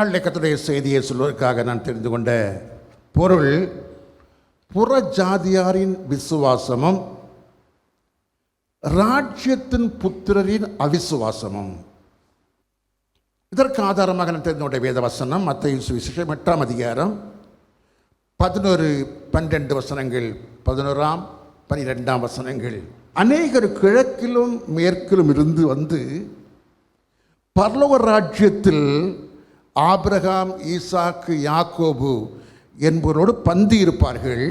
இந்நாள் கர்த்தருடைய செய்தியை சொல்வதற்காக நான் தெரிந்து கொண்ட பொருள் புற ஜாதியாரின் விசுவாசமும் ராஜ்யத்தின் புத்திரரின் அவிசுவாசமும். இதற்கு ஆதாரமாக நான் தெரிந்து கொண்ட வேத வசனம் மத்தேயு சுவிசேஷம் 8ஆம் அதிகாரம் 11-12 வசனங்கள், 11-12 வசனங்கள். அநேகர் கிழக்கிலும் மேற்கிலும் இருந்து வந்து பரலோக ராஜ்யத்தில் ஆபிரகாம், ஈசாக்கு, யாக்கோபு என்பவரோடு பந்தி இருப்பார்கள்.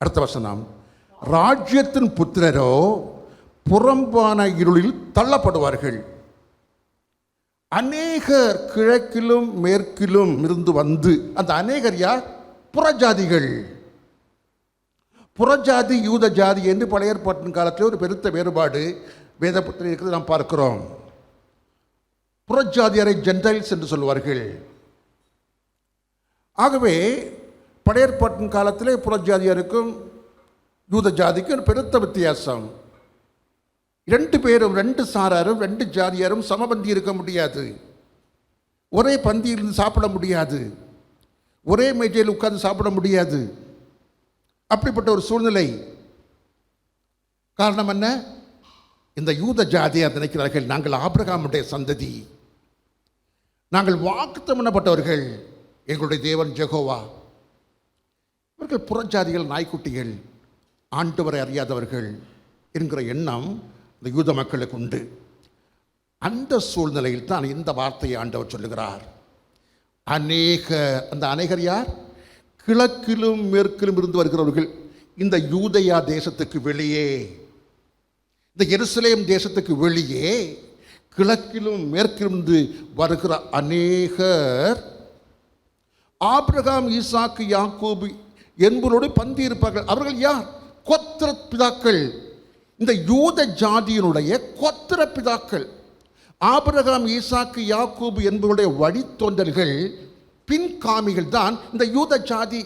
அடுத்த வசனம், ராஜ்யத்தின் புத்திரரோ புறம்பான இருளில் தள்ளப்படுவார்கள். அநேகர் கிழக்கிலும் மேற்கிலும் இருந்து வந்து, அந்த அநேகர் யார்? புறஜாதிகள். புறஜாதி யூத ஜாதி என்று பழைய ஏற்பாட்டின் காலத்தில் ஒரு பெருத்த வேறுபாடு வேத புத்தகத்தில் இருக்கிறது நாம் பார்க்கிறோம். புறஜாதியரை ஜென்டைல்ஸ் என்று சொல்வார்கள். ஆகவே பழைய ஏற்பாட்டின் காலத்திலே புறஜாதியருக்கும் யூத ஜாதிக்கும் பெருத்த வித்தியாசம். ரெண்டு பேரும், ரெண்டு சாராரும், ரெண்டு ஜாதியாரும் சமபந்தி இருக்க முடியாது. ஒரே பந்தியிலிருந்து சாப்பிட முடியாது. ஒரே மேஜையில் உட்கார்ந்து சாப்பிட முடியாது. அப்படிப்பட்ட ஒரு சூழ்நிலை. காரணம் என்ன? இந்த யூத ஜாதியார் நினைக்கிறார்கள், நாங்கள் ஆபிரகாமுடைய சந்ததி, நாங்கள் வாக்குத்தத்தம் பண்ணப்பட்டவர்கள், எங்களுடைய தேவன் யெகோவா. இவர்கள் புறஜாதிகள், நாய்க்குட்டிகள், ஆண்டவரை அறியாதவர்கள் என்கிற எண்ணம் இந்த யூத மக்களுக்கு உண்டு. அந்த சூழ்நிலையில் தான் இந்த வார்த்தையை ஆண்டவர் சொல்லுகிறார். அந்த அநேகர் யார்? கிழக்கிலும் மேற்கிலும் இருந்து வருகிறவர்கள். இந்த யூதயா தேசத்துக்கு வெளியே, இந்த எருசலேம் தேசத்துக்கு வெளியே கிழக்கிலும் மேற்கிலிருந்து வருகிற அநேகர் ஆபிரகாம், ஈசாக்கு, யாக்கோபு என்பவரோடு பந்தி இருப்பார்கள். அவர்கள் யார்? கோத்திர பிதாக்கள். இந்த யூத ஜாதியினுடைய கோத்திர பிதாக்கள். ஆபிரகாம், ஈசாக்கு, யாக்கோபு என்பவருடைய வழித்தோன்றல்கள், பின்காமிகள் தான் இந்த யூத ஜாதி.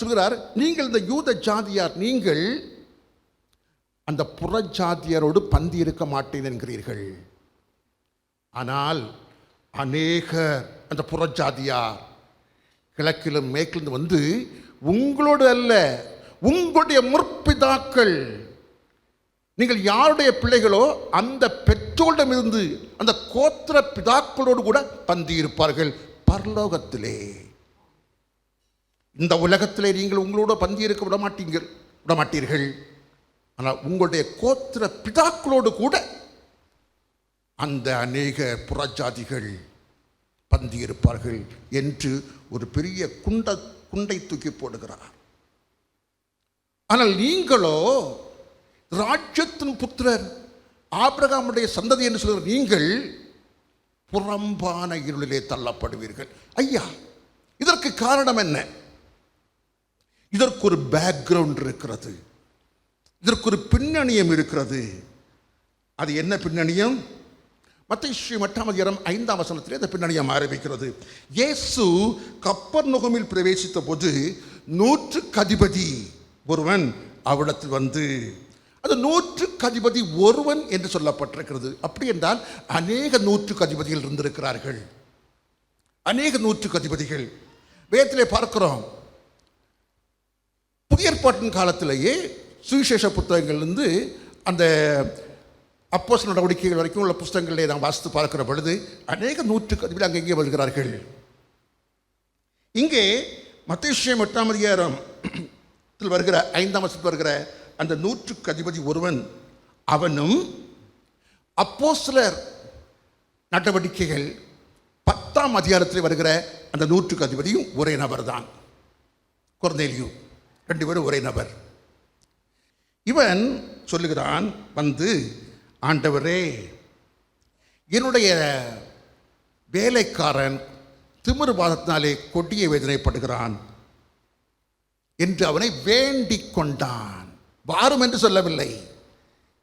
சொல்கிறார், நீங்கள் இந்த யூத ஜாதியார், நீங்கள் அந்த புறஜாதியரோடு பந்தி இருக்க மாட்டேன் என்கிறீர்கள். ஆனால் அநேகர் அந்த புறஜாதியார் கிழக்கிலும் மேற்கிலிருந்து வந்து உங்களோடு அல்ல, உங்களுடைய முற்பிதாக்கள், நீங்கள் யாருடைய பிள்ளைகளோ அந்த பெற்றோரிடமிருந்து, அந்த கோத்திர பிதாக்களோடு கூட பந்தி இருப்பார்கள் பரலோகத்திலே. இந்த உலகத்திலே நீங்கள் உங்களோட பந்தி இருக்க விட மாட்டீர்கள். ஆனால் உங்களுடைய கோத்திர பிதாக்களோடு கூட அந்த அநேக புறஜாதிகள் பந்தி இருப்பார்கள் என்று ஒரு பெரிய குண்டை தூக்கி போடுகிறார். ஆனால் நீங்களோ ராஜ்யத்தின் புத்திரர், ஆபிரகாமுடைய சந்ததி என்று சொல்கிற நீங்கள் புறம்பான இருளிலே தள்ளப்படுவீர்கள். ஐயா, இதற்கு காரணம் என்ன? இதற்கு ஒரு பேக்ரவுண்ட் இருக்கிறது, இதற்கு ஒரு பின்னணியம் இருக்கிறது. அது என்ன பின்னணியம்? மத்தேயு 8ஆம் அதிகாரம் 5ஆம் வசனத்திலே அந்த பின்னணியம் ஆரம்பிக்கிறது. இயேசு கப்பர்நகூமில் பிரவேசித்த போது 100க்கு அதிபதி ஒருவன் அவ்விடத்தில் வந்து, அது 100க்கு அதிபதி ஒருவன் என்று சொல்லப்பட்டிருக்கிறது. அப்படி என்றால் அநேக 100க்கு அதிபதிகள் இருந்திருக்கிறார்கள். அநேக 100க்கு அதிபதிகள் வேதத்திலே பார்க்கிறோம். புதிய ஏற்பாட்டின் காலத்திலேயே சுவிசேஷ புத்தகங்கள்லேருந்து அந்த அப்போஸ்தலர் நடவடிக்கைகள் வரைக்கும் உள்ள புத்தகங்களை நாம் வாசித்து பார்க்கிற பொழுது அநேக 100க்கு அதிபதி அங்கங்கே வருகிறார்கள். இங்கே மத்தேயு 8ஆம் அதிகாரம் வருகிற 5ஆம் வசனத்தில் வருகிற அந்த 100க்கு அதிபதி ஒருவன், அவனும் அப்போஸ்தலர் நடவடிக்கைகள் 10ஆம் அதிகாரத்தில் வருகிற அந்த 100க்கு அதிபதியும் ஒரே நபர் தான், கொர்நேலியு. 2 பேரும் ஒரே நபர். இவன் சொல்லுகிறான், வந்து, ஆண்டவரே, என்னுடைய வேலைக்காரன் திமிர்வாதத்தினாலே கொடிய வேதனைப்படுகிறான் என்று அவனை வேண்டிக் கொண்டான். வாரும் என்று சொல்லவில்லை,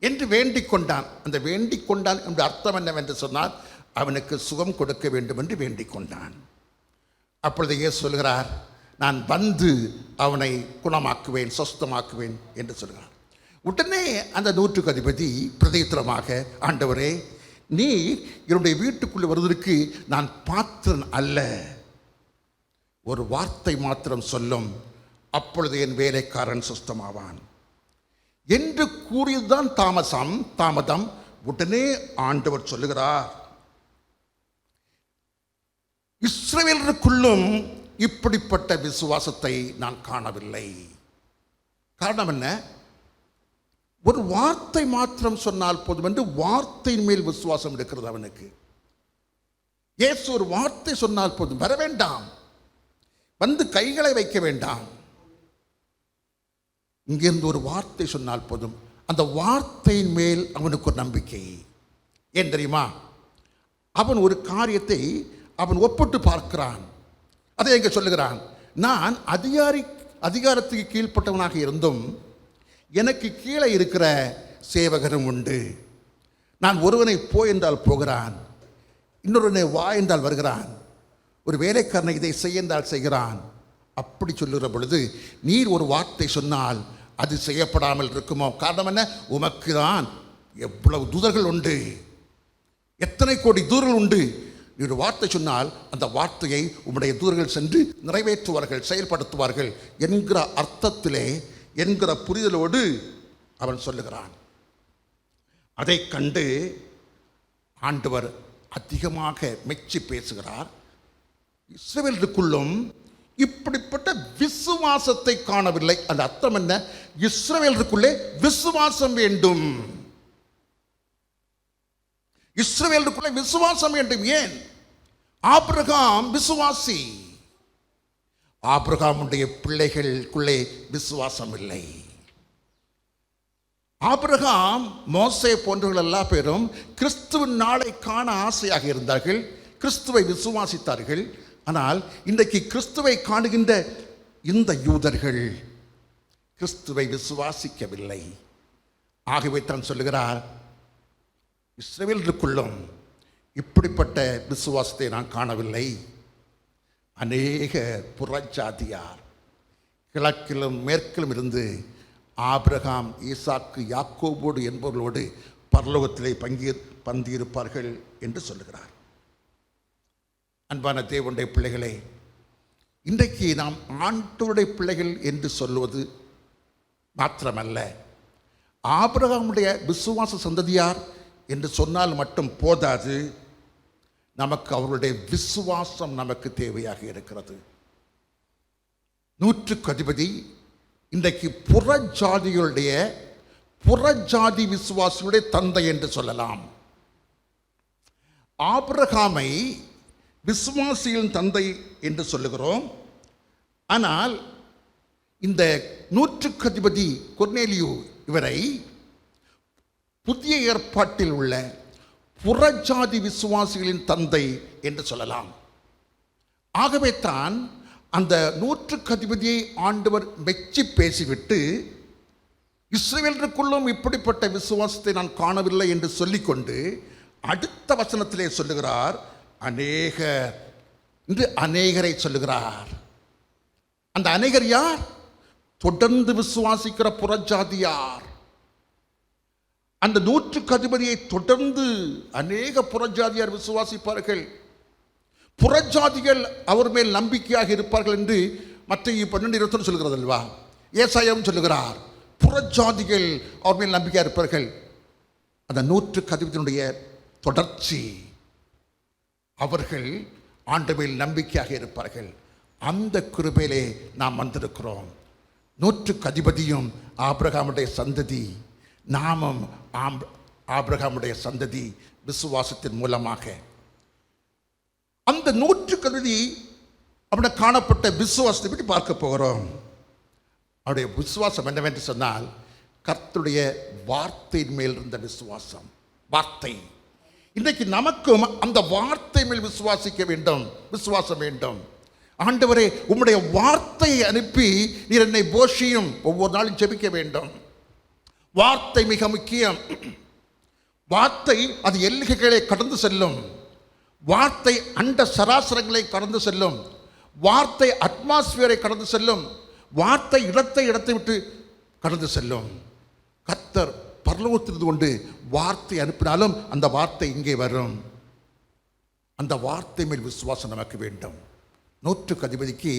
என்று வேண்டிக் கொண்டான். அந்த வேண்டிக் கொண்டான் என்ற அர்த்தம் என்னவென்று சொன்னால், அவனுக்கு சுகம் கொடுக்க வேண்டும் என்று வேண்டிக் கொண்டான். அப்பொழுது இயேசு சொல்கிறார், நான் வந்து அவனை குணமாக்குவேன், சொஸ்தமாக்குவேன் என்று சொல்கிறார். உடனே அந்த 100க்கு அதிபதி பிரதித்திரமாக, ஆண்டவரே, நீ என்னுடைய வீட்டுக்குள்ளே வருவதற்கு நான் பாத்திரன் அல்ல. ஒரு வார்த்தை மாத்திரம் சொல்லும், அப்பொழுது என் வேலைக்காரன் சுத்தமாவான் என்று கூறியதுதான் தாமதம். உடனே ஆண்டவர் சொல்லுகிறார், இஸ்ரவேலருக்குள்ளும் இப்படிப்பட்ட விசுவாசத்தை நான் காணவில்லை. காரணம் என்ன? ஒரு வார்த்தை மாத்திரம் சொன்னால் போதும் என்று வார்த்தையின் மேல் விசுவாசம் இருக்கிறது அவனுக்கு. இயேசு ஒரு வார்த்தை சொன்னால் போதும், வர வேண்டாம், வந்து கைகளை வைக்க வேண்டாம், இங்கிருந்து ஒரு வார்த்தை சொன்னால் போதும். அந்த வார்த்தையின் மேல் அவனுக்கு ஒரு நம்பிக்கை. ஏன் தெரியுமா? அவன் ஒரு காரியத்தை அவன் ஒப்பிட்டு பார்க்கிறான். அதை எங்க சொல்லுகிறான், நான் அதிகாரத்துக்கு கீழ்ப்பட்டவனாக இருந்தும் எனக்கு கீழே இருக்கிற சேவகரும் உண்டு. நான் ஒருவனை போ என்றால் போகிறான், இன்னொருவனை வா என்றால் வருகிறான், ஒரு வேலைக்காரனை இதை செய்ய என்றால் செய்கிறான். அப்படி சொல்லுகிற பொழுது நீர் ஒரு வார்த்தை சொன்னால் அது செய்யப்படாமல் இருக்குமோ? காரணம் என்ன? உமக்கு தான் எவ்வளவு தூதர்கள் உண்டு, எத்தனை கோடி தூதர்கள் உண்டு. நீ ஒரு வார்த்தை சொன்னால் அந்த வார்த்தையை உம்முடைய தூதர்கள் சென்று நிறைவேற்றுவார்கள், செயல்படுத்துவார்கள் என்கிற அர்த்தத்திலே, என்கிற புரிதலோடு அவன் சொல்லுகிறான். அதை கண்டு ஆண்டவர் அதிகமாக மெச்சி பேசுகிறார். இஸ்ரவேலருக்குள்ளும் இப்படிப்பட்ட விசுவாசத்தை காணவில்லை. அந்த அர்த்தம் என்ன? இஸ்ரவேலருக்குள்ளே விசுவாசம் வேண்டும். இஸ்ரவேலருக்குள்ளே விசுவாசம் வேண்டும். ஏன்? ஆபிரகாம் விசுவாசி. ஆபிரகாமுடைய பிள்ளைகளுக்குள்ளே விசுவாசம் இல்லை. ஆபிரகாம், மோசே போன்றவர்கள் எல்லா பேரும் கிறிஸ்துவின் நாளை காண ஆசையாக இருந்தார்கள், கிறிஸ்துவை விசுவாசித்தார்கள். ஆனால் இன்றைக்கு கிறிஸ்துவை காணுகின்ற இந்த யூதர்கள் கிறிஸ்துவை விசுவாசிக்கவில்லை. ஆகவே தான் சொல்லுகிறார், இஸ்ரவேலருக்குள்ளும் இப்படிப்பட்ட விசுவாசத்தை நான் காணவில்லை. அநேக புறஜாதியார் கிழக்கிலும் மேற்கிலும் இருந்து ஆபிரகாம், ஈசாக்கு, யாக்கோபோடு என்பவர்களோடு பரலோகத்திலே பந்தியிருப்பார்கள் என்று சொல்லுகிறார். அன்பான தேவனுடைய பிள்ளைகளே, இன்றைக்கு நாம் ஆண்டவருடைய பிள்ளைகள் என்று சொல்லுவது மாத்திரமல்ல, ஆபிரகாமுடைய விசுவாச சந்ததியார் என்று சொன்னால் மட்டும் போதாது, நமக்கு அவர்களுடைய விசுவாசம் நமக்கு தேவையாக இருக்கிறது. நூற்றுக்கு அதிபதி இன்றைக்கு புறஜாதி விசுவாசிகளுடைய தந்தை என்று சொல்லலாம். ஆபிரகாமை விசுவாசிகளின் தந்தை என்று சொல்லுகிறோம். ஆனால் இந்த நூற்றுக்கு அதிபதி கொர்நேலியு இவரை புதிய ஏற்பாட்டில் உள்ள புறஜாதி விசுவாசிகளின் தந்தை என்று சொல்லலாம். ஆகவே தான் அந்த நூற்றுக்கு அதிபதியை ஆண்டவர் மெச்சி பேசிவிட்டு, இஸ்ரவேலருக்குள்ளும் இப்படிப்பட்ட விசுவாசத்தை நான் காணவில்லை என்று சொல்லிக்கொண்டு அடுத்த வசனத்திலே சொல்லுகிறார், அநேகர் என்று அநேகரை சொல்லுகிறார். அந்த அநேகர் யார்? தொடர்ந்து விசுவாசிக்கிற புறஜாதியார். அந்த நூற்றுக்கு அதிபதியை தொடர்ந்து அநேக புறஜாதியார் விசுவாசிப்பார்கள். புறஜாதிகள் அவர் மேல் நம்பிக்கையாக இருப்பார்கள் என்று மத்தேயு 12:21 சொல்கிறது அல்லவா? ஏசாயாவும் சொல்லுகிறார், புறஜாதிகள் அவர் மேல் நம்பிக்கையாக இருப்பார்கள். அந்த நூற்றுக்கு அதிபதியினுடைய தொடர்ச்சி, அவர்கள் ஆண்டவரில் நம்பிக்கையாக இருப்பார்கள். அந்த கிருபையிலே நாம் வந்திருக்கிறோம். நூற்றுக்கு அதிபதியும் ஆபிரகாமுடைய சந்ததி, நாமும் ஆபிரகாமுடைய சந்ததி. விசுவாசத்தின் மூலமாக அந்த நூற்றுக்கு அதிபதி அவனை காணப்பட்ட விசுவாசத்தை பற்றி பார்க்க போகிறோம். அவருடைய விசுவாசம் என்னவென்று சொன்னால், கர்த்தருடைய வார்த்தையின் மேல் இருந்த விசுவாசம். வார்த்தை. இன்றைக்கு நமக்கும் அந்த வார்த்தை மேல் விசுவாசம் வேண்டும். ஆண்டவரே, உம்முடைய வார்த்தையை அனுப்பி நீர் என்னை போஷியும். ஒவ்வொரு நாளும் ஜெபிக்க வேண்டும். வார்த்தை மிக முக்கியம். வார்த்தை அது எல்லைகளை கடந்து செல்லும். வார்த்தை அண்ட சராசரங்களை கடந்து செல்லும். வார்த்தை அட்மாஸ்பியரை கடந்து செல்லும். வார்த்தை இடத்தை விட்டு கடந்து செல்லும். கர்த்தர் பரலோகத்திலிருந்து கொண்டு வார்த்தை அனுப்பினாலும் அந்த வார்த்தை இங்கே வரும். அந்த வார்த்தை மேல் விசுவாசம் நமக்கு வேண்டும். 100க்கு அதிபதிக்கு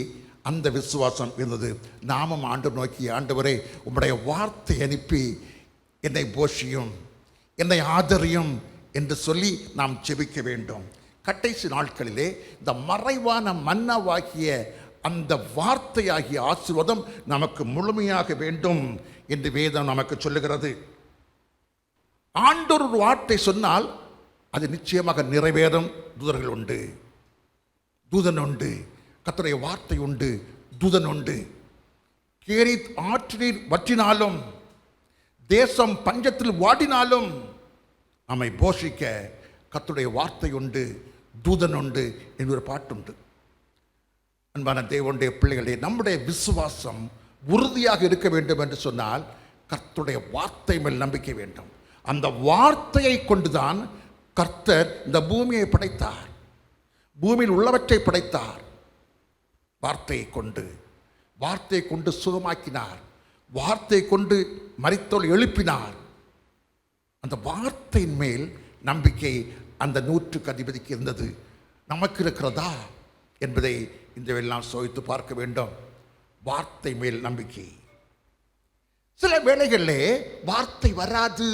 அந்த விசுவாசம் இருந்தது. நாமும் ஆண்டவர் நோக்கி, ஆண்டவரே உம்முடைய வார்த்தை அனுப்பி என்னை போஷியும் என்னை ஆதரியும் என்று சொல்லி நாம் ஜெபிக்க வேண்டும். கடைசி நாட்களிலே இந்த மறைவான மன்னாவாகிய அந்த வார்த்தையாகிய ஆசீர்வாதம் நமக்கு முழுமையாக வேண்டும் என்று வேதம் நமக்கு சொல்லுகிறது. ஆண்டவர் ஒரு வார்த்தை சொன்னால் அது நிச்சயமாக நிறைவேறும். தூதர்கள் உண்டு, தூதன் உண்டு, கர்த்தருடைய வார்த்தை உண்டு, தூதன் உண்டு. கேரித் ஆற்றினீர் வற்றினாலும், தேசம் பஞ்சத்தில் வாடினாலும் நம்மை போஷிக்க கர்த்தருடைய வார்த்தை உண்டு, தூதன் உண்டு என்று ஒரு பாட்டுண்டு. அன்பான தேவனுடைய பிள்ளைகளே, நம்முடைய விசுவாசம் உறுதியாக இருக்க வேண்டும் என்று சொன்னால் கர்த்தருடைய வார்த்தை மேல் நம்பிக்கை வேண்டும். அந்த வார்த்தையை கொண்டுதான் கர்த்தர் இந்த பூமியை படைத்தார், பூமியில் உள்ளவற்றை படைத்தார். வார்த்தையை கொண்டு சுகமாக்கினார், வார்த்தை கொண்டு மரித்தோர் எழுப்பினார். அந்த வார்த்தையின் மேல் நம்பிக்கை அந்த 100க்கு அதிபதிக்கு இருந்தது. நமக்கு இருக்கிறதா என்பதை இந்த எல்லாம் சோதித்து பார்க்க வேண்டும். வார்த்தை மேல் நம்பிக்கை. சில வேளைகளிலே வார்த்தை வராது,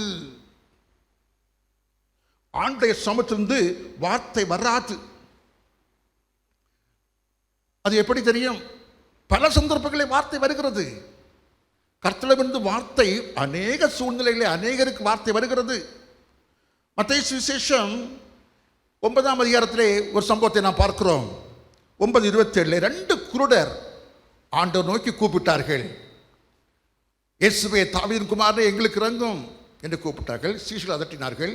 ஆண்டைய சமத்திலிருந்து வார்த்தை வராது. அது எப்படி தெரியும்? பல சந்தர்ப்பங்களில் வார்த்தை வருகிறது. கர்த்தரிடமிருந்து வார்த்தை அநேக சூழ்நிலைகளில் அநேகருக்கு வார்த்தை வருகிறது. மத்தேயு சுவிசேஷம் 9ஆம் அதிகாரத்திலே ஒரு சம்பவத்தை நாம் பார்க்கிறோம். 9:27 2 குருடர் ஆண்டவர் நோக்கி கூப்பிட்டார்கள். இயேசுவே தாவீதின் குமாரனே எங்களுக்கு இறங்கும் என்று கூப்பிட்டார்கள். சீஷர்கள் அதட்டினார்கள்.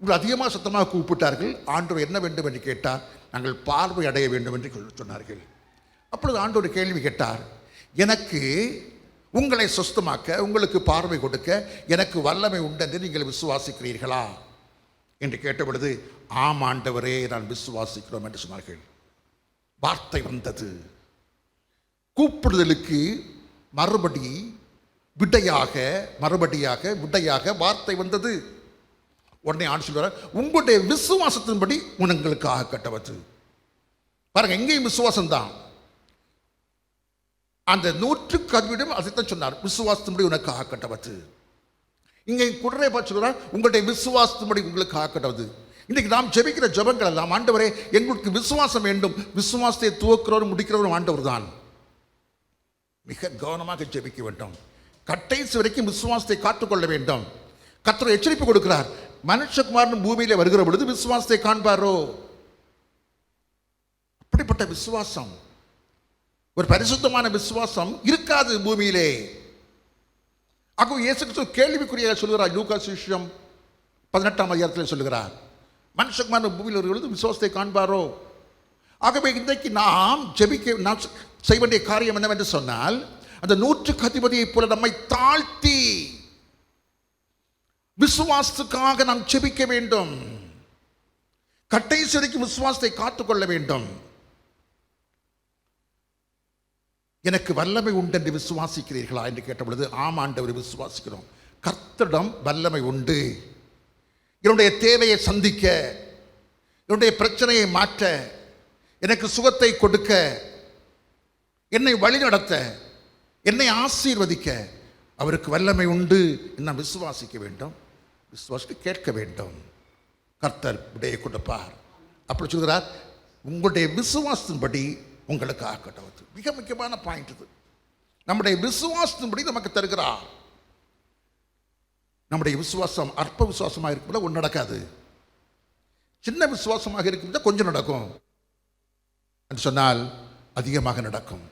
இவ்வளவு அதிகமாக சத்தமாக கூப்பிட்டார்கள். ஆண்டவர் என்ன வேண்டும் என்று கேட்டார். நாங்கள் பார்வை அடைய வேண்டும் என்று சொன்னார்கள். அப்பொழுது ஆண்டவர் கேள்வி கேட்டார். எனக்கு உங்களை சொஸ்தமாக்க, உங்களுக்கு பார்வை கொடுக்க எனக்கு வல்லமை உண்டு என்று நீங்கள் விசுவாசிக்கிறீர்களா என்று கேட்டபொழுது, ஆம் ஆண்டவரே, நான் விசுவாசிக்கிறோம் என்று சொன்னார்கள். வார்த்தை வந்தது. கூப்பிடுதலுக்கு மறுபடியாக வார்த்தை வந்தது. உடனே ஆண்டு சொல்வார், உங்களுடைய விசுவாசத்தின்படி உங்களுக்கு ஆக கட்டவது. பாருங்க, எங்கேயும் விசுவாசம் தான். அந்த 100க்கு அதிபதியும் அதைத்தான் சொன்னார், விசுவாசத்தின்படி உனக்கு ஆக கட்டவது. இங்கே குடரை பார்த்து சொல்றார், உங்களுடைய விசுவாசத்தின்படி உங்களுக்கு ஆக கட்டவது. இன்றைக்கு நாம் ஜெபிக்கிற ஜெபங்கள் எல்லாம், ஆண்டவரே எங்களுக்கு விசுவாசம் வேண்டும். விசுவாசத்தை துவக்கிறவரும் முடிக்கிறவரும் ஆண்டவர் தான். மிக கவனமாக ஜெபிக்க வேண்டும். கடைசி வரைக்கும் விசுவாசத்தை காத்துக்கொள்ள வேண்டும். கர்த்தர் எச்சரிப்பு கொடுக்கிறார், மனுஷகுமாரன் பூமியிலே வருகிற பொழுது விசுவாசத்தை காண்பாரோ. அப்படிப்பட்ட விசுவாசம், ஒரு பரிசுத்தமான விசுவாசம் இருக்காது பூமியிலே. ஆக இயேசு கிறிஸ்து கேள்விக்குரிய சொல்கிறார். லூக்கா சுவிசேஷம் 18ஆம் அதிகாரத்தில் சொல்லுகிறார், மனுஷகுமாரன் பூமியில் வருகிற பொழுது விசுவாசத்தை காண்பாரோ. ஆகவே இன்றைக்கு நாம் செய்ய வேண்டிய காரியம் என்னவென்று சொன்னால், அந்த 100க்கு அதிபதியை போல நம்மை தாழ்த்தி விசுவாசத்துக்காக நாம் ஜெபிக்க வேண்டும். கடைசி வரைக்கும் விசுவாசத்தை காத்துக்கொள்ள வேண்டும். எனக்கு வல்லமை உண்டு என்று விசுவாசிக்கிறீர்களா என்று கேட்டபொழுது, ஆம் ஆண்டவர் விசுவாசிக்கிறோம். கர்த்தரிடம் வல்லமை உண்டு. என்னுடைய தேவையை சந்திக்க, என்னுடைய பிரச்சனையை மாற்ற, எனக்கு சுகத்தை கொடுக்க, என்னை வழி நடத்த, என்னை ஆசீர்வதிக்க அவருக்கு வல்லமை உண்டு. என்ன விசுவாசிக்க வேண்டும், விசுவாசிக்க கேட்க வேண்டும். கர்த்தர் விடையை கொடுப்பார். அப்படி சொல்கிறார், உங்களுடைய விசுவாசத்தின்படி உங்களுக்கு ஆக்கட்டவது. மிக முக்கியமான பாயிண்ட் இது. நம்முடைய விசுவாசத்தின்படி நமக்கு தருகிறார். நம்முடைய விசுவாசம் அற்ப விசுவாசமாக இருக்கும்போது ஒன்று நடக்காது. சின்ன விசுவாசமாக இருக்கும்போது கொஞ்சம் நடக்கும் என்று சொன்னால் அதிகமாக நடக்கும்.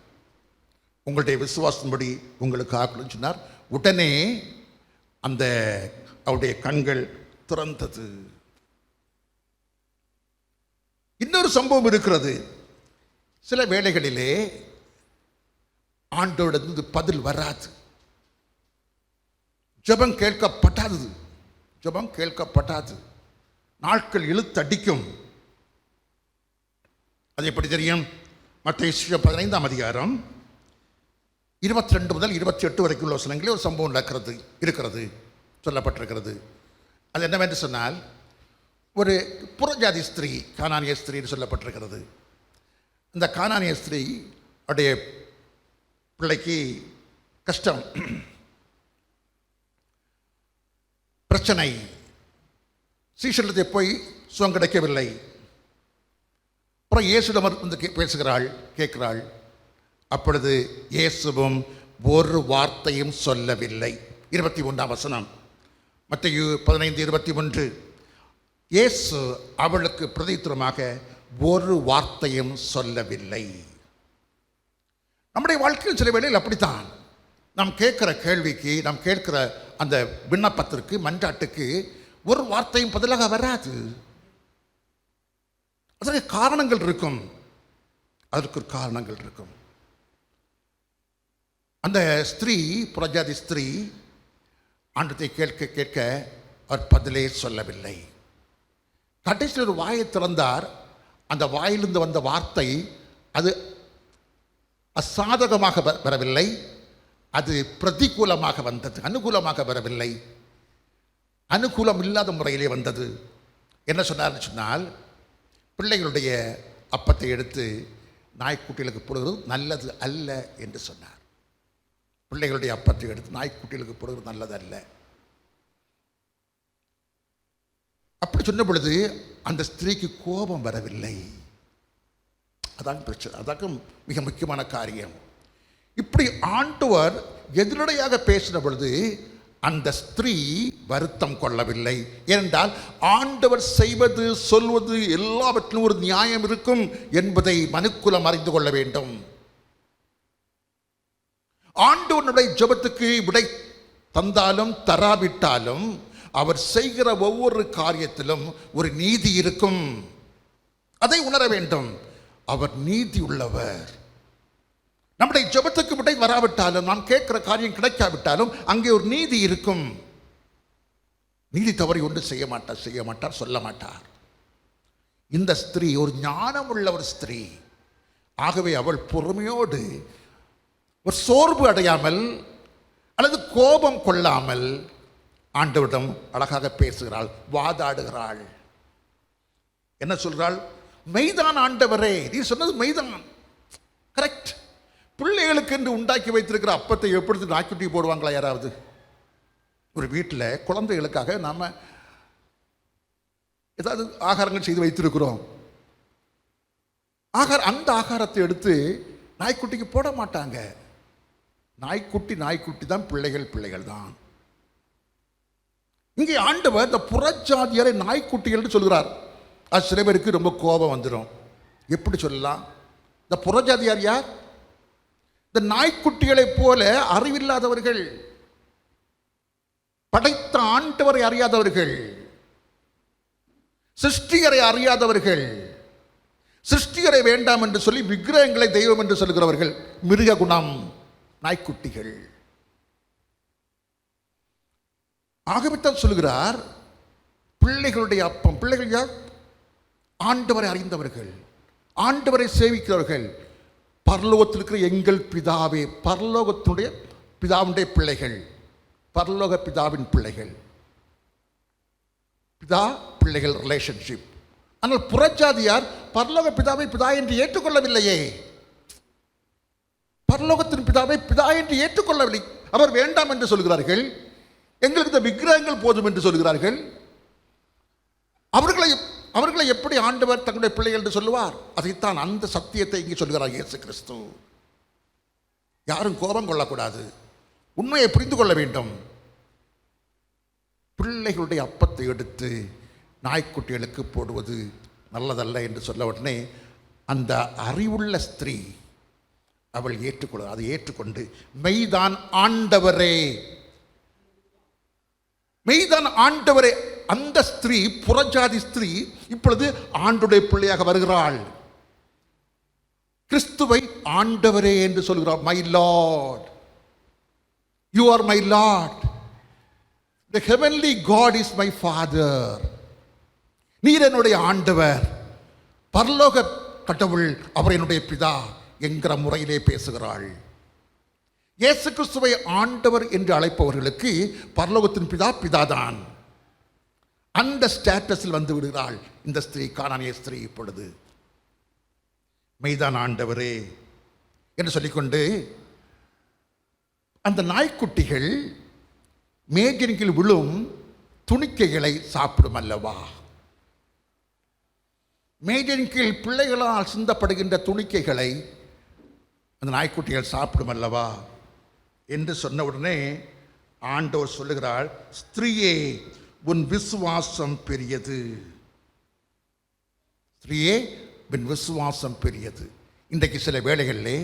உங்களுடைய விசுவாசத்தின்படி உங்களுக்கு ஆக்கணும்னு சொன்னார். உடனே அந்த அவருடைய கண்கள் திறந்தது. இன்னொரு சம்பவம் இருக்கிறது. சில வேளைகளிலே ஆண்டவரிடமிருந்து பதில் வராது. ஜெபம் கேட்கப்படாது. நாட்கள் இழுத்தடிக்கும். அது எப்படி தெரியும்? மத்தேயு 15ஆம் அதிகாரம் 22 முதல் 28 வரைக்கும் உள்ள வசனங்களில் ஒரு சம்பவம் இருக்கிறது. சொல்லப்பட்டிருக்கிறது. அது என்னவென்று சொன்னால், ஒரு புறஜாதி ஸ்திரீ, கானானிய ஸ்திரீன்னு சொல்லப்பட்டிருக்கிறது. இந்த கானானிய ஸ்திரீ அவருடைய பிள்ளைக்கு கஷ்டம், பிரச்சனை, சீஷனிடத்தை போய் சுகம் கிடைக்கவில்லை. அப்புறம் இயேசுவிடம் வந்து பேசுகிறாள், கேட்கிறாள். அப்பொழுது இயேசுவும் ஒரு வார்த்தையும் சொல்லவில்லை. 21ஆம் வசனம், மத்தேயு 15:21. இயேசு அவளுக்கு பிரதித்திரமாக ஒரு வார்த்தையும் சொல்லவில்லை. நம்முடைய வாழ்க்கையில் சில வேளையில் அப்படித்தான். நாம் கேட்கிற கேள்விக்கு, நாம் கேட்கிற அந்த விண்ணப்பத்திற்கு, மன்றாட்டுக்கு ஒரு வார்த்தையும் பதிலாக வராது. அதற்கு காரணங்கள் இருக்கும், அதற்கு காரணங்கள் இருக்கும். அந்த ஸ்திரீ, புறஜாதி ஸ்திரீ, ஆண்டத்தை கேட்க கேட்க அவர் பதிலே சொல்லவில்லை. கடைசியில் ஒரு வாயை திறந்தார். அந்த வாயிலிருந்து வந்த வார்த்தை அது அசாதகமாக வரவில்லை, அது பிரதிகூலமாக வந்தது, அனுகூலமாக வரவில்லை, அனுகூலம் இல்லாத முறையிலே வந்தது. என்ன சொன்னார்னு சொன்னால், பிள்ளைகளுடைய அப்பத்தை எடுத்து நாய்க்குட்டிகளுக்கு போடுவது நல்லது அல்ல என்று சொன்னார். பிள்ளைகளுடைய அப்பத்தை எடுத்து நாய்க்குட்டிகளுக்கு போடுவது நல்லது அல்ல. அப்படி சொன்ன பொழுது அந்த ஸ்திரீக்கு கோபம் வரவில்லை. அதான் பிரச்சனை, அதாக்கும் மிக முக்கியமான காரியம். இப்படி ஆண்டவர் எதிரடையாக பேசின பொழுது அந்த ஸ்திரீ வருத்தம் கொள்ளவில்லை. ஏனென்றால் ஆண்டவர் செய்வது, சொல்வது எல்லாவற்றிலும் ஒரு நியாயம் இருக்கும் என்பதை மனுக்குலம் அறிந்து கொள்ள வேண்டும். ஆண்டவனுடைய ஜெபத்துக்கு விடை தந்தாலும் தராவிட்டாலும் அவர் செய்கிற ஒவ்வொரு காரியத்திலும் ஒரு நீதி இருக்கும். அதை உணர வேண்டும். அவர் நீதி உள்ளவர். நம்முடைய ஜெபத்துக்கு விடை வராவிட்டாலும், நாம் கேட்கிற காரியம் கிடைக்காவிட்டாலும் அங்கே ஒரு நீதி இருக்கும். நீதி தவறி ஒன்று செய்ய மாட்டார், சொல்ல மாட்டார். இந்த ஸ்திரீ ஒரு ஞானம் உள்ள ஒரு ஸ்திரீ. ஆகவே அவள் பொறுமையோடு, ஒரு சோர்வு அடையாமல் அல்லது கோபம் கொள்ளாமல் ஆண்டவரிடம் அழகாக பேசுகிறாள், வாதாடுகிறாள். என்ன சொல்றாள்? மெய்தான் ஆண்டவரே, நீ சொன்னது மெய்தான், கரெக்ட். பிள்ளைகளுக்கு என்று உண்டாக்கி வைத்திருக்கிற அப்பத்தை எப்படி நாய்க்குட்டி போடுவாங்களா யாராவது? ஒரு வீட்டில் குழந்தைகளுக்காக நாம் ஏதாவது ஆகாரங்கள் செய்து வைத்திருக்கிறோம். அந்த ஆகாரத்தை எடுத்து நாய்க்குட்டிக்கு போட மாட்டாங்க. நாய்க்குட்டி தான், பிள்ளைகள் தான். இங்கே ஆண்டவர் இந்த புறஜாதியரை நாய்க்குட்டிகள் சொல்கிறார். அது சில பேருக்கு ரொம்ப கோபம் வந்துடும். எப்படி சொல்லலாம்? இந்த புறஜாதியார் யார்? இந்த நாய்க்குட்டிகளைப் போல அறிவில்லாதவர்கள், படைத்த ஆண்டவரை அறியாதவர்கள், சிருஷ்டிகரை அறியாதவர்கள், சிருஷ்டிகரை வேண்டாம் என்று சொல்லி விக்கிரகங்களை தெய்வம் என்று சொல்கிறவர்கள், மிருக குணம், நாய்க்குட்டிகள். ஆகவேத்தான் சொல்கிறார், பிள்ளைகளுடைய அப்பம். பிள்ளைகள் யார்? ஆண்டவரை அறிந்தவர்கள், ஆண்டவரை சேவிக்கிறவர்கள், பரலோகத்தில் இருக்கிற எங்கள் பிதாவே, பரலோகத்தினுடைய பிதாவுடைய பிள்ளைகள், பரலோக பிதாவின் பிள்ளைகள், பிதா பிள்ளைகள் ரிலேஷன்ஷிப். ஆனால் புறஜாதியார் பரலோக பிதாவை பிதா என்று ஏற்றுக்கொள்ளவில்லையே. பரலோகத்தின் பிதாவை பிதா என்று ஏற்றுக்கொள்ளவில்லை. அவர் வேண்டாம் என்று சொல்கிறார்கள். எங்களுக்கு இந்த விக்கிரகங்கள் போதும் என்று சொல்கிறார்கள். அவர்களை எப்படி ஆண்டவர் தங்களுடைய பிள்ளைகள் என்று சொல்லுவார்? அதைத்தான், அந்த சத்தியத்தை இங்கே சொல்கிறார் இயேசு கிறிஸ்து. யாரும் கோபம் கொள்ளக்கூடாது, உண்மையை புரிந்து கொள்ள வேண்டும். பிள்ளைகளுடைய அப்பத்தை எடுத்து நாய்க்குட்டிகளுக்கு போடுவது நல்லதல்ல என்று சொல்ல உடனே அந்த அறிவுள்ள ஸ்திரீ அவள் அதை ஏற்றுக்கொண்டு, மெய்தான் ஆண்டவரே, மெய்தான் ஆண்டவரே. அந்த ஸ்திரீ, புறஜாதி ஸ்திரீ, இப்பொழுது ஆண்டுடைய பிள்ளையாக வருகிறாள். கிறிஸ்துவை ஆண்டவரே என்று சொல்கிறார். My lord, you are my lord, the heavenly God is my father. நீர் என்னுடைய ஆண்டவர், பரலோக கடவுள் அவர் என்னுடைய பிதா என்கிற முறையிலே பேசுகிறாள். இயேசு கிறிஸ்துவை ஆண்டவர் என்று அழைப்பவர்களுக்கு பரலோகத்தின் பிதாதான். அந்த ஸ்டேட்டஸில் வந்து விடுகிறாள் இந்த ஸ்திரீ, கானானிய ஸ்திரீ. இப்பொழுது மெய்தான் ஆண்டவரே என்று சொல்லிக்கொண்டு அந்த நாய்க்குட்டிகள் மேஜின் கீழ் விழும் துணிக்கைகளை சாப்பிடும் அல்லவா, மேஜின் கீழ் பிள்ளைகளால் சிந்தப்படுகின்ற துணிக்கைகளை அந்த நாய்க்குட்டிகள் சாப்பிடும் அல்லவா என்று சொன்ன உடனே ஆண்டவர் சொல்லுகிறார், ஸ்திரீயே உன் விசுவாசம் பெரியது. ஸ்திரீயே உன் விசுவாசம் பெரியது. இன்றைக்கு சில வேளைகளிலே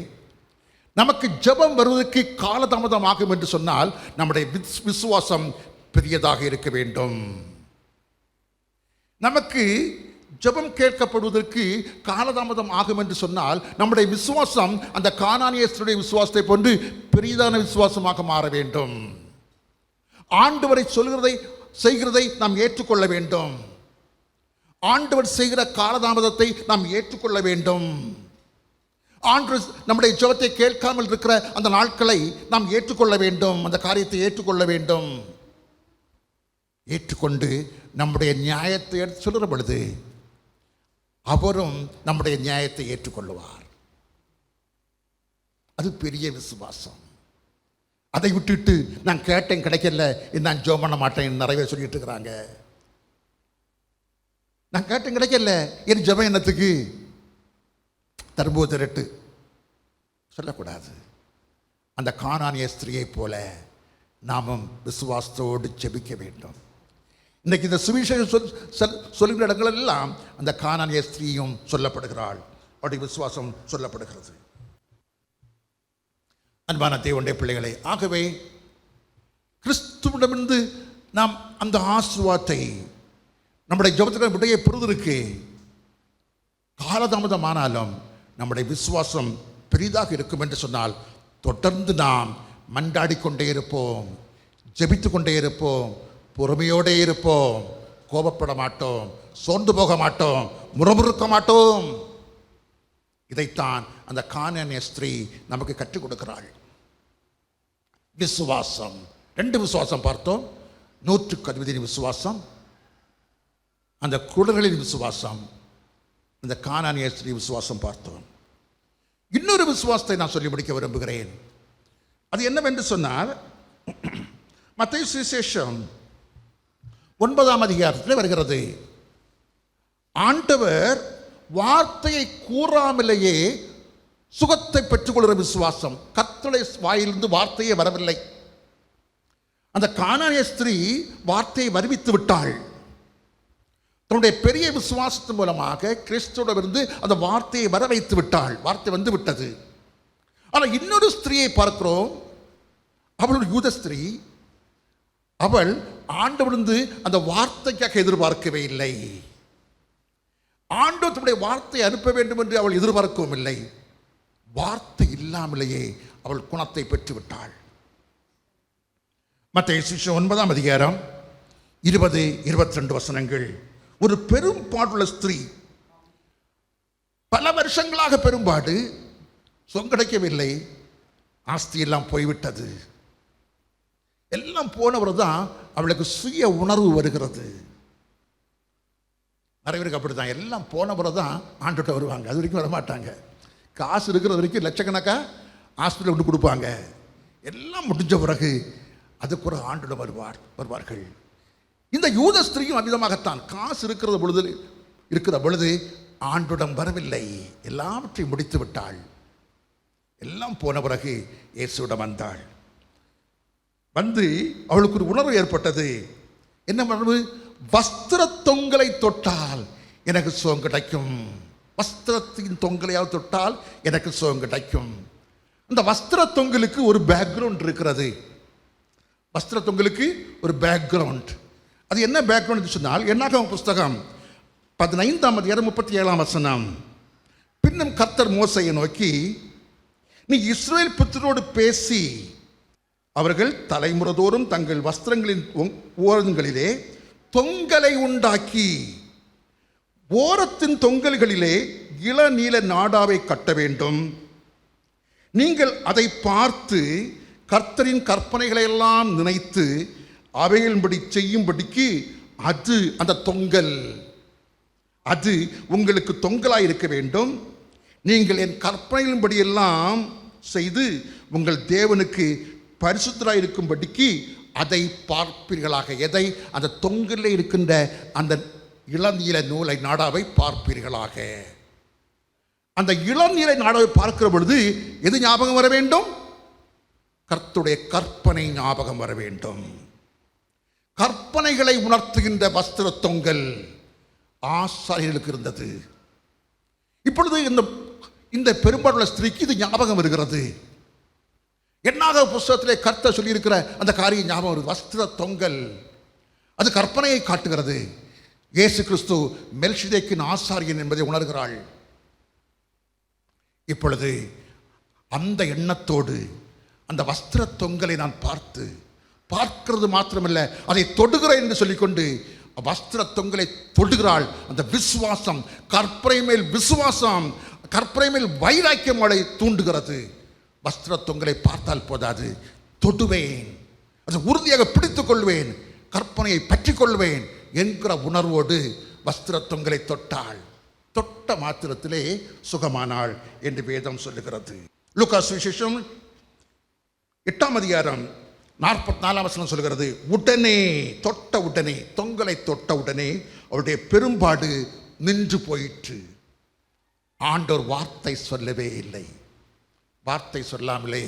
நமக்கு ஜெபம் வருவதற்கு காலதாமதம் ஆகும் என்று சொன்னால் நம்முடைய விசுவாசம் பெரியதாக இருக்க வேண்டும். நமக்கு ஜெபம் கேட்கப்படுவதற்கு காலதாமதம் ஆகும் என்று சொன்னால் நம்முடைய விசுவாசம் அந்த கானானிய ஸ்திரீயுடைய விசுவாசத்தை போன்று பெரிதான விசுவாசமாக மாற வேண்டும். ஆண்டவரை சொல்கிறதை செய்கிறதை நாம் ஏற்றுக்கொள்ள வேண்டும். ஆண்டவர் செய்கிற காலதாமதத்தை நாம் ஏற்றுக்கொள்ள வேண்டும். ஆண்டவர் நம்முடைய ஜெபத்தை கேட்காமல் இருக்கிற அந்த நாட்களை நாம் ஏற்றுக்கொள்ள வேண்டும். அந்த காரியத்தை ஏற்றுக்கொள்ள வேண்டும். ஏற்றுக்கொண்டு நம்முடைய நியாயத்தை எடுத்து சொல்கிற பொழுது அவரும் நம்முடைய நியாயத்தை ஏற்றுக்கொள்ளுவார். அது பெரிய விசுவாசம். அதை விட்டுட்டு நான் கேட்டேன் கிடைக்கல, நான் ஜெபம் பண்ண மாட்டேன் நிறைய சொல்லிட்டு இருக்கிறாங்க. நான் கேட்டேன் கிடைக்கல, என் ஜெபம் என்னத்துக்கு, தரும்போது திரட்டு சொல்லக்கூடாது. அந்த கானானிய ஸ்திரியை போல நாமும் விசுவாசத்தோடு ஜெபிக்க வேண்டும். இன்றைக்கு இந்த சுவிசேஷம் சொல்லுகிற இடங்கள் எல்லாம் அந்த கானானிய ஸ்திரீயும் சொல்லப்படுகிறாள், அவருடைய விசுவாசம் சொல்லப்படுகிறது. அன்பான தேவனுடைய பிள்ளைகளை, ஆகவே கிறிஸ்துவிடமிருந்து நாம் அந்த ஆசீர்வாதத்தை நம்முடைய ஜெபத்தின் விடையை பெறுவதற்கு காலதாமதமானாலும் நம்முடைய விசுவாசம் பெரிதாக இருக்கும் என்று சொன்னால் தொடர்ந்து நாம் மன்றாடிக்கொண்டே இருப்போம், ஜெபித்து கொண்டே இருப்போம், பொறுமையோடே இருப்போம், கோபப்பட மாட்டோம், சோர்ந்து போக மாட்டோம், முறமுறுக்க மாட்டோம். இதைத்தான் அந்த கானானிய ஸ்திரீ நமக்கு கற்றுக் கொடுக்கிறாள். விசுவாசம், 2 விசுவாசம் பார்த்தோம். 160 விசுவாசம், அந்த குடர்களின் விசுவாசம், அந்த கானானிய ஸ்திரீ விசுவாசம் பார்த்தோம். இன்னொரு விசுவாசத்தை நான் சொல்லி முடிக்க விரும்புகிறேன். அது என்னவென்று சொன்னால், மத்தேயு சுவிசேஷம் 9ஆம் அதிகாரத்தில் வருகிறது. ஆண்டவர் வார்த்தையை கூறாமலேயே சுகத்தை பெற்றுக்கொள்கிற விசுவாசம். கர்த்தருடைய வாயிலிருந்து வார்த்தையே வரவில்லை. அந்த கானானிய ஸ்திரீ வார்த்தையை வருவித்து விட்டாள். தன்னுடைய பெரிய விசுவாசத்தின் மூலமாக கிறிஸ்துவிடமிருந்து அந்த வார்த்தையை வர வைத்து விட்டாள். வார்த்தை வந்து விட்டது. ஆனால் இன்னொரு ஸ்திரீயை பார்க்கிறோம். அவள் ஒரு யூத ஸ்திரீ. அவள் ஆண்டவரிலிருந்து அந்த வார்த்தைக்காக எதிர்பார்க்கவே இல்லை. ஆண்டவர் தன்னுடைய வார்த்தையை அனுப்ப வேண்டும் என்று அவள் எதிர்பார்க்கவும் இல்லை. வார்த்தை இல்லாமலேயே அவள் குணத்தை பெற்றுவிட்டாள். மத்தேயு சுவிசேஷம் 9ஆம் அதிகாரம் 20-22 வசனங்கள். ஒரு பெரும் பாடுள்ள ஸ்திரீ, பல வருஷங்களாக பெரும்பாடு, சொங்கடைக்கவில்லை, ஆஸ்தி எல்லாம் போய்விட்டது. எல்லாம் போனவர் தான் அவளுக்கு சுய உணர்வு வருகிறது. நிறைய பேருக்கு அப்படித்தான், எல்லாம் போனவரை தான் ஆண்டுகிட்ட வருவாங்க, அது வரைக்கும் வரமாட்டாங்க. காசு இருக்கிற வரைக்கும் லட்சக்கணக்காக ஹாஸ்பிட்டல் கொண்டு கொடுப்பாங்க. எல்லாம் முடிஞ்ச பிறகு அதுக்கு ஒரு ஆண்டுடன் வருவார்கள். இந்த யூத ஸ்திரீயும் அவ்விதமாகத்தான். காசு இருக்கிற பொழுது ஆண்டுடன் வரவில்லை, எல்லாவற்றையும் முடித்து விட்டாள். எல்லாம் போன பிறகு இயேசுவிடம் வந்தாள். வந்து அவளுக்கு ஒரு உணர்வு ஏற்பட்டது. என்ன உணர்வு? வஸ்திர தொங்கலை தொட்டால் எனக்கு சுகம் கிடைக்கும். வஸ்திரத்தின் தொங்கலையால் தொட்டால் எனக்கு சுகம் கிடைக்கும். அந்த வஸ்திர தொங்கலுக்கு ஒரு பேக்ரவுண்ட் இருக்கிறது. வஸ்திர தொங்கலுக்கு ஒரு பேக்ரவுண்ட். அது என்ன பேக்ரவுண்ட் சொன்னால், என்னாகமம் புஸ்தகம் 15ஆம் அதிகாரம் 37ஆம் வசனம். பின்னும் கர்த்தர் மோசேயை நோக்கி, நீ இஸ்ரவேல் புத்திரோடு பேசி அவர்கள் தலைமுறைதோறும் தங்கள் வஸ்திரங்களின் ஓரங்களிலே தொங்கலை உண்டாக்கி ஓரத்தின் தொங்கல்களிலே இளநீல நாடாவை கட்ட வேண்டும். நீங்கள் அதை பார்த்து கர்த்தரின் கற்பனைகளை எல்லாம் நினைத்து அவைகளின்படி செய்யும்படிக்கு அது அந்த தொங்கல், அது உங்களுக்கு தொங்கலாய் இருக்க வேண்டும். நீங்கள் என் கற்பனைகளின்படி எல்லாம் செய்து உங்கள் தேவனுக்கு பரிசுத்தராய் இருக்கும்படிக்கு அதை பார்ப்பீர்களாக. எதை? அந்த தொங்கலில் இருக்கின்ற அந்த இளநீல நூலை நாடாவை பார்ப்பீர்களாக. அந்த இளநீல நாடாவை பார்க்கிற பொழுது எது ஞாபகம் வர வேண்டும்? கர்த்தருடைய கற்பனை ஞாபகம் வர வேண்டும். கற்பனைகளை உணர்த்துகின்ற வஸ்திர தொங்கல் ஆசாரியர்களுக்கு இருந்தது. இப்பொழுது இந்த பெரும்பாலுள்ள ஸ்திரீக்கு இது ஞாபகம் வருகிறது. என்னாக புஸ்தகத்திலே கர்த்தர் சொல்லியிருக்கிற அந்த காரியம் ஞாபகம் வருது. வஸ்திர தொங்கல் அது கற்பனையை காட்டுகிறது. இயேசு கிறிஸ்து மெல்கிசேதேக்கின் ஆசாரியன் என்பதை உணர்கிறாள். இப்பொழுது அந்த எண்ணத்தோடு அந்த வஸ்திர தொங்கலை நான் பார்க்கிறது மாத்திரமல்ல, அதை தொடுகிறேன் என்று சொல்லிக்கொண்டு வஸ்திர தொங்கலை தொடுகிறாள். அந்த விசுவாசம், கற்பனை மேல் விசுவாசம், கற்பனை மேல் வைராக்கியம் அவளை தூண்டுகிறது. வஸ்திர தொங்கலை பார்த்தால் போதாது, தொடுவேன், அதை உறுதியாக பிடித்துக் கொள்வேன், கற்பனையை பற்றி கொள்வேன் என்கிற உணர்வோடு வஸ்திர தொங்கலை தொட்டாள். தொட்ட மாத்திரத்திலே சுகமானாள் என்று வேதம் சொல்லுகிறது. லூக்கா சுவிசேஷம் 8ஆம் அதிகாரம் 44ஆம் வசனம் சொல்கிறது, உடனே தொட்ட உடனே, தொங்கலை தொட்ட உடனே அவளுடைய பெரும்பாடு நின்று போயிற்று. ஆண்டவர் வார்த்தை சொல்லவே இல்லை. வார்த்தை சொல்லாமலே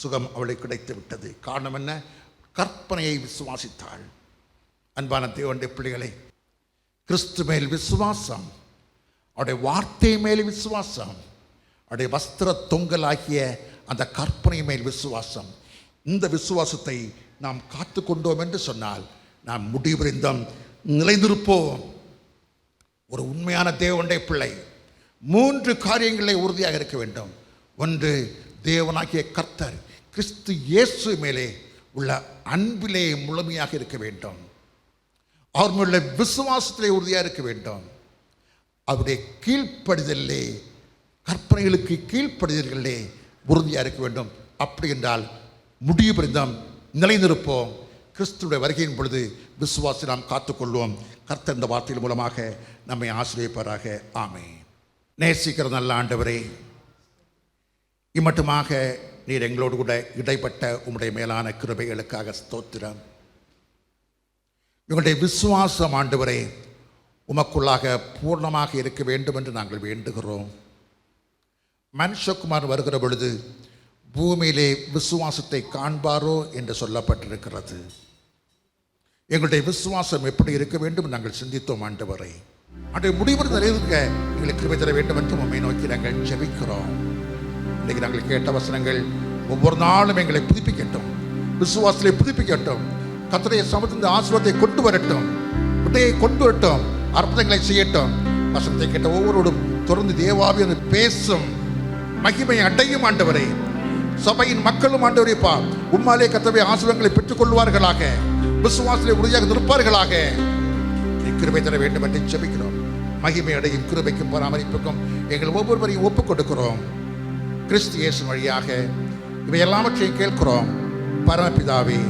சுகம் அவளுக்கு கிடைத்து விட்டது. காரணம் என்ன? கற்பனையை விசுவாசித்தாள். அன்பான தேவனுடைய பிள்ளைகளை, கிறிஸ்து மேல் விசுவாசம், அவருடைய வார்த்தை மேல் விசுவாசம், அவருடைய வஸ்திர தொங்கலாகிய அந்த கற்பனை மேல் விசுவாசம், இந்த விசுவாசத்தை நாம் காத்து கொண்டோம் என்று சொன்னால் நாம் முடிவறிந்தோம், நிலைநிற்போம். ஒரு உண்மையான தேவனுடைய பிள்ளை 3 காரியங்களில் உறுதியாக இருக்க வேண்டும். ஒன்று, தேவனாகிய கர்த்தர் கிறிஸ்து இயேசு மேலே உள்ள அன்பிலே முழுமையாக இருக்க வேண்டும். அவர் மேலுள்ள விசுவாசத்திலே உறுதியாக இருக்க வேண்டும். அவருடைய கீழ்ப்படிதலே, கற்பனைகளுக்கு கீழ்ப்படிதல்களே உறுதியாக இருக்க வேண்டும். அப்படி என்றால் முடிவு பரிந்தம் நிலைநிற்போம். கிறிஸ்துடைய வருகையின் பொழுது விசுவாசத்தை நாம் காத்துக்கொள்வோம். கர்த்தர் இந்த வார்த்தையின் மூலமாக நம்மை ஆசீர்வதிப்பாராக. ஆமென். நேசிக்கிற நல்ல ஆண்டவரே, இம்மட்டுமாக நீர் எங்களோடு கூட இடைப்பட்ட உம்முடைய மேலான கிருபைகளுக்காக ஸ்தோத்திரம். எங்களுடைய விசுவாசம் ஆண்டவரே உமக்குள்ளாக பூர்ணமாக இருக்க வேண்டும் என்று நாங்கள் வேண்டுகிறோம். மனுஷகுமார் வருகிற பொழுது பூமியிலே விசுவாசத்தை காண்பாரோ என்று சொல்லப்பட்டிருக்கிறது. எங்களுடைய விசுவாசம் எப்படி இருக்க வேண்டும் நாங்கள் சிந்தித்தோம் ஆண்டவரை. அன்றைய முடிவு நிறைவேற்க எங்களுக்கு கிருபை தர வேண்டும் என்று உம்மை நோக்கி நாங்கள் ஜெபிக்கிறோம். இன்றைக்கு நாங்கள் கேட்ட வசனங்கள் ஒவ்வொரு நாளும் எங்களை புதுப்பிக்கட்டும், விசுவாசத்தை புதுப்பிக்கட்டும். கர்த்தருடைய சமூகத்தின் ஆசீர்வாதத்தை கொண்டு வரட்டும், விடையை கொண்டு வரட்டும், அற்புதங்களை செய்யட்டும். வசனத்தை கேட்ட ஒவ்வொருவரும் தொடர்ந்து தேவாவியான பேசும், மகிமை அடையும் ஆண்டவரை. சபையின் மக்களும் ஆண்டவரைப்பா உம்மாலே கர்த்தருடைய ஆசீர்வாதங்களை பெற்றுக் கொள்வார்களாக, விசுவாசத்தை உறுதியாக நிற்பார்களாக. கிருபை தர வேண்டும் என்று ஜெபிக்கிறோம். மகிமை அடையும் கிருபைக்கும் பராமரிப்புக்கும் எங்கள் ஒவ்வொருவரையும் ஒப்புக் கொடுக்கிறோம். கிறிஸ்து இயேசு வழியாக இவை எல்லாவற்றையும் கேட்கிறோம் பரமபிதாவே.